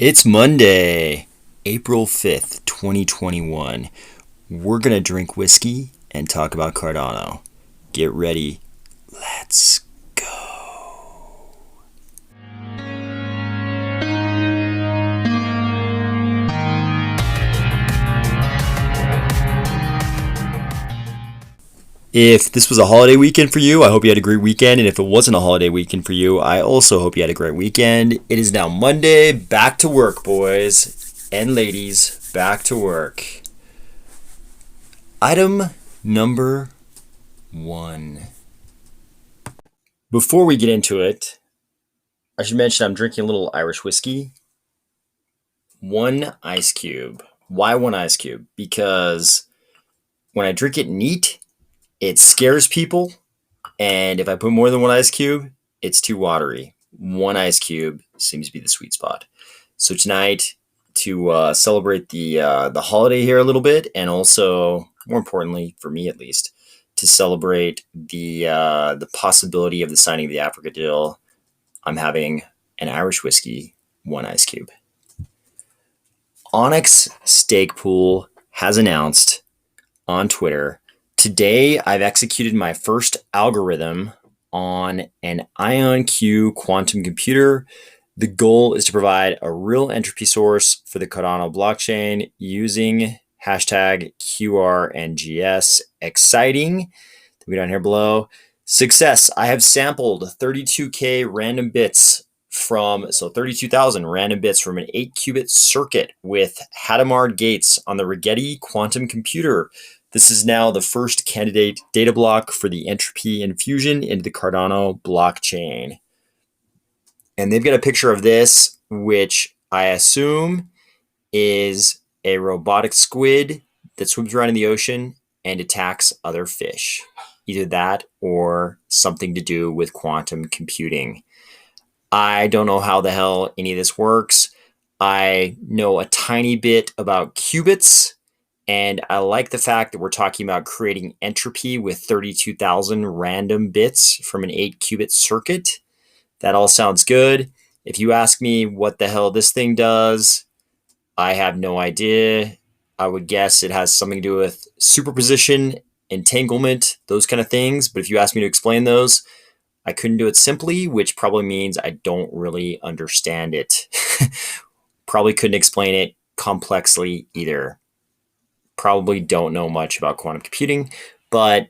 It's Monday, April 5th, 2021. We're going to drink whiskey and talk about Cardano. Get ready. Let's go. If this was a holiday weekend for you, I hope you had a great weekend. And if it wasn't a holiday weekend for you, I also hope you had a great weekend. It is now Monday. Back to work, boys and ladies. Back to work. Item number 1. Before we get into it, I should mention I'm drinking a little Irish whiskey. 1 ice cube. Why 1 ice cube? Because when I drink it neat, it scares people, and if I put more than 1 ice cube, it's too watery. 1 ice cube seems to be the sweet spot. So tonight, to celebrate the holiday here a little bit, and also, more importantly, for me at least, to celebrate the possibility of the signing of the Africa deal, I'm having an Irish whiskey, 1 ice cube. Onyx Stake Pool has announced on Twitter, today, I've executed my first algorithm on an IonQ quantum computer. The goal is to provide a real entropy source for the Cardano blockchain using hashtag QRNGS. Exciting. We down here below. Success. I have sampled 32K random bits from 32,000 random bits from an 8-qubit circuit with Hadamard gates on the Rigetti quantum computer. This is now the first candidate data block for the entropy infusion into the Cardano blockchain. And they've got a picture of this, which I assume is a robotic squid that swims around in the ocean and attacks other fish. Either that or something to do with quantum computing. I don't know how the hell any of this works. I know a tiny bit about qubits. And I like the fact that we're talking about creating entropy with 32,000 random bits from an 8-qubit circuit. That all sounds good. If you ask me what the hell this thing does, I have no idea. I would guess it has something to do with superposition, entanglement, those kind of things. But if you ask me to explain those, I couldn't do it simply, which probably means I don't really understand it. Probably couldn't explain it complexly either. Probably don't know much about quantum computing, but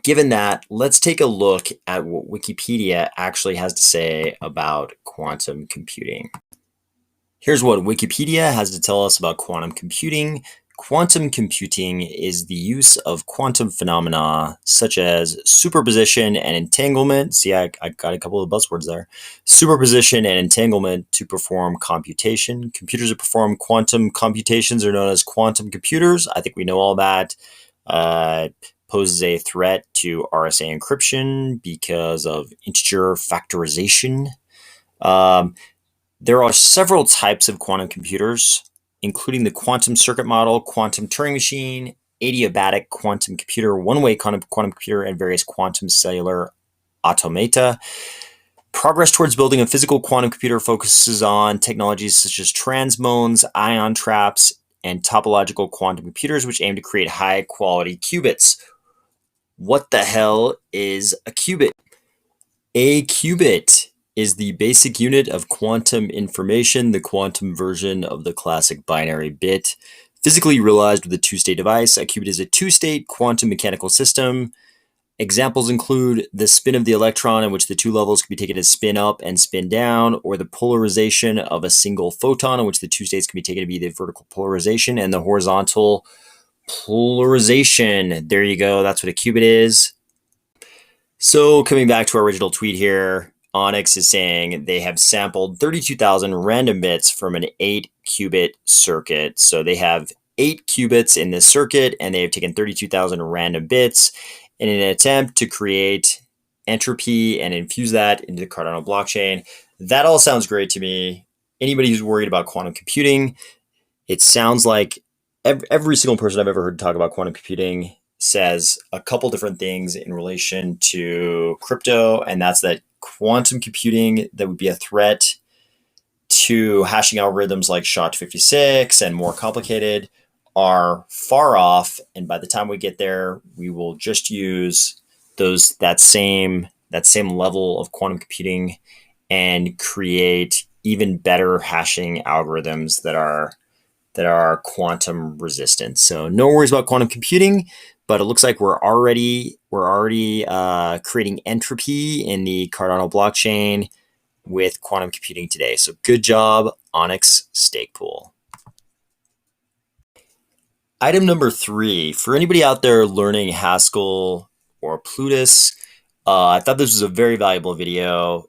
given that, let's take a look at what Wikipedia actually has to say about quantum computing. Here's what Wikipedia has to tell us about quantum computing. Quantum computing is the use of quantum phenomena such as superposition and entanglement. See, I got a couple of buzzwords there. Superposition and entanglement to perform computation. Computers that perform quantum computations are known as quantum computers. I think we know all that. Poses a threat to RSA encryption because of integer factorization. There are several types of quantum computers, including the quantum circuit model, quantum Turing machine, adiabatic quantum computer, one-way quantum computer, and various quantum cellular automata. Progress towards building a physical quantum computer focuses on technologies such as transmones, ion traps, and topological quantum computers, which aim to create high-quality qubits. What the hell is a qubit? A qubit is the basic unit of quantum information, the quantum version of the classic binary bit. Physically realized with a 2-state device, a qubit is a 2-state quantum mechanical system. Examples include the spin of the electron, in which the 2 levels can be taken as spin up and spin down, or the polarization of a single photon, in which the 2 states can be taken to be the vertical polarization and the horizontal polarization. There you go. That's what a qubit is. So coming back to our original tweet here, Onyx is saying they have sampled 32,000 random bits from an 8-qubit circuit. So they have 8 qubits in this circuit, and they have taken 32,000 random bits in an attempt to create entropy and infuse that into the Cardano blockchain. That all sounds great to me. Anybody who's worried about quantum computing, it sounds like every single person I've ever heard talk about quantum computing says a couple different things in relation to crypto, and that's that quantum computing, that would be a threat to hashing algorithms like SHA-256 and more complicated are far off. And by the time we get there, we will just use that same level of quantum computing and create even better hashing algorithms that are quantum resistant. So no worries about quantum computing, but it looks like we're already creating entropy in the Cardano blockchain with quantum computing today. So good job, Onyx Stake Pool. Item number 3, for anybody out there learning Haskell or Plutus, I thought this was a very valuable video.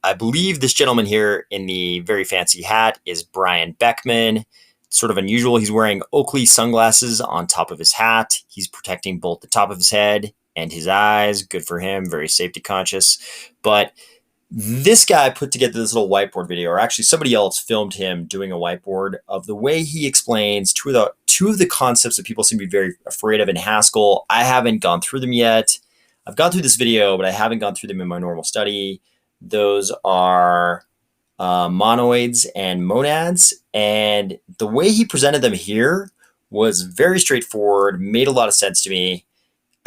I believe this gentleman here in the very fancy hat is Brian Beckman. It's sort of unusual. He's wearing Oakley sunglasses on top of his hat. He's protecting both the top of his head and his eyes. Good for him, very safety conscious. But this guy put together this little whiteboard video, or actually somebody else filmed him doing a whiteboard of the way he explains two of the concepts that people seem to be very afraid of in Haskell. I haven't gone through them yet. I've gone through this video, but I haven't gone through them in my normal study. Those are monoids and monads. And the way he presented them here was very straightforward, made a lot of sense to me.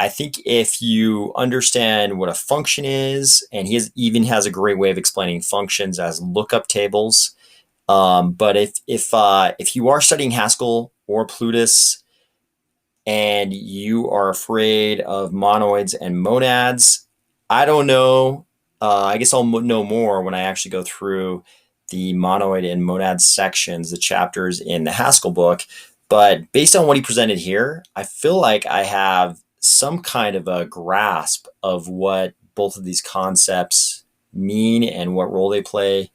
I think if you understand what a function is, and he even has a great way of explaining functions as lookup tables. But if you are studying Haskell or Plutus and you are afraid of monoids and monads, I don't know. I guess I'll know more when I actually go through the monoid and monad sections, the chapters in the Haskell book. But based on what he presented here, I feel like I have some kind of a grasp of what both of these concepts mean and what role they play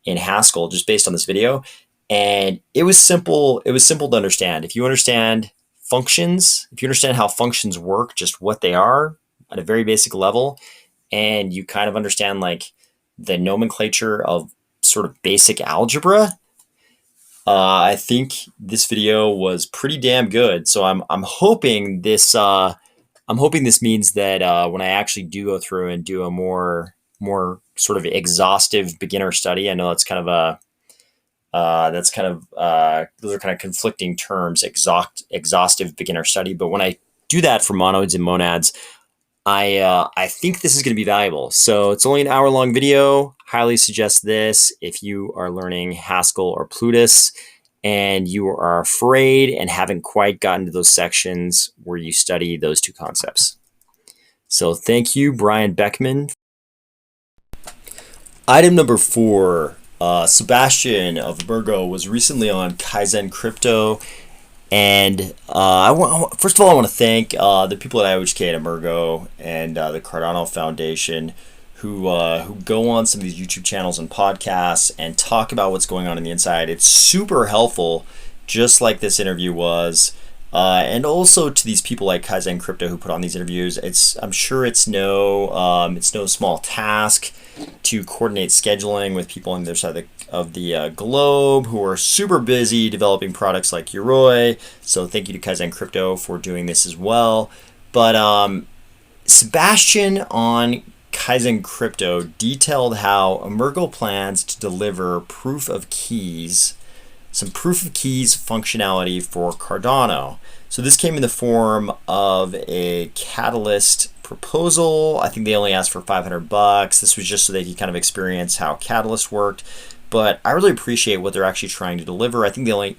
in Haskell just based on this video. And it was simple to understand. If you understand functions, if you understand how functions work, just what they are at a very basic level, and you kind of understand like the nomenclature of sort of basic algebra, I think this video was pretty damn good. So I'm hoping this means that when I actually do go through and do a more sort of exhaustive beginner study, I know that's kind of those are kind of conflicting terms, exhaustive beginner study. But when I do that for monoids and monads, I think this is going to be valuable. So it's only an hour-long video. Highly suggest this if you are learning Haskell or Plutus and you are afraid and haven't quite gotten to those sections where you study those two concepts. So thank you, Brian Beckman. Item number 4, Sebastian of Emurgo was recently on Kaizen Crypto. And first of all, I want to thank the people at IOHK at Emurgo and the Cardano Foundation who go on some of these YouTube channels and podcasts and talk about what's going on the inside. It's super helpful, just like this interview was. And also to these people like Kaizen Crypto who put on these interviews. I'm sure it's no small task to coordinate scheduling with people on the other side of the globe who are super busy developing products like Yoroi. So thank you to Kaizen Crypto for doing this as well. But Sebastian on Kaizen Crypto detailed how Emurgo plans to deliver some proof of keys functionality for Cardano. So this came in the form of a Catalyst proposal. I think they only asked for $500. This was just so they could kind of experience how Catalyst worked. But I really appreciate what they're actually trying to deliver. I think they only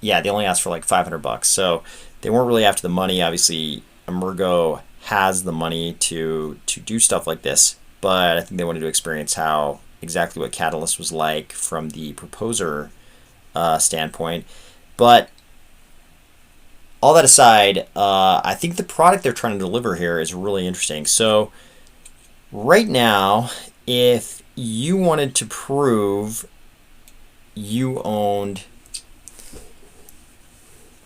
asked for like $500. So they weren't really after the money. Obviously, Emurgo has the money to do stuff like this. But I think they wanted to experience exactly what Catalyst was like from the proposer standpoint. But all that aside, I think the product they're trying to deliver here is really interesting. So right now, if you wanted to prove you owned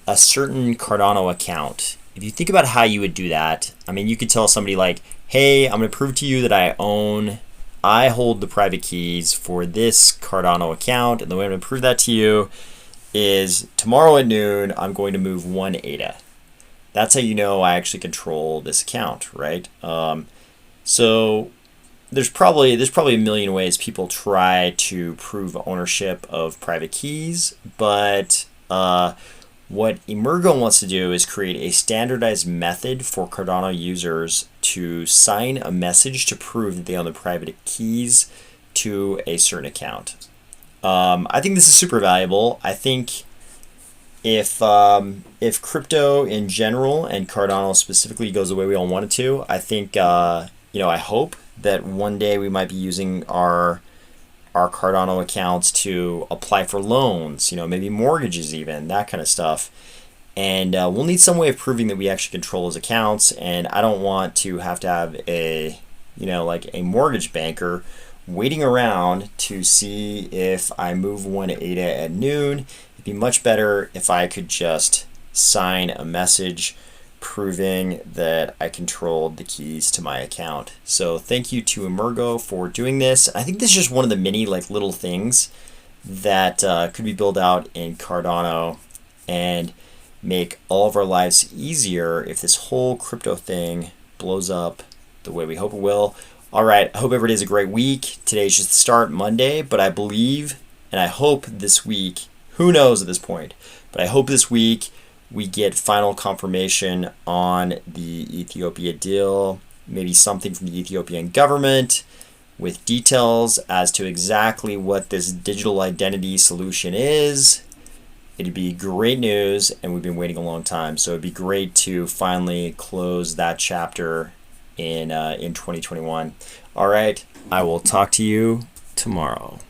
a certain Cardano account, if you think about how you would do that, I mean, you could tell somebody like, hey, I'm going to prove to you that I hold the private keys for this Cardano account, and the way I'm going to prove that to you is tomorrow at noon, I'm going to move 1 ADA. That's how you know I actually control this account, right? So there's probably a million ways people try to prove ownership of private keys, but what Emurgo wants to do is create a standardized method for Cardano users to sign a message to prove that they own the private keys to a certain account. I think this is super valuable. I think if crypto in general and Cardano specifically goes the way we all want it to, I think I hope that one day we might be using our Cardano accounts to apply for loans, maybe mortgages, even that kind of stuff. And we'll need some way of proving that we actually control those accounts. And I don't want to have a like a mortgage banker waiting around to see if I move one ADA at noon. It'd be much better if I could just sign a message proving that I controlled the keys to my account. So thank you to Emurgo for doing this. I think this is just one of the many little things that could be built out in Cardano and make all of our lives easier if this whole crypto thing blows up the way we hope it will. All right, I hope everybody has a great week. Today's just the start, Monday, but I believe and I hope this week, who knows at this point, but I hope this week we get final confirmation on the Ethiopia deal, maybe something from the Ethiopian government with details as to exactly what this digital identity solution is. It'd be great news, and we've been waiting a long time, so it'd be great to finally close that chapter in 2021. All right, I will talk to you tomorrow.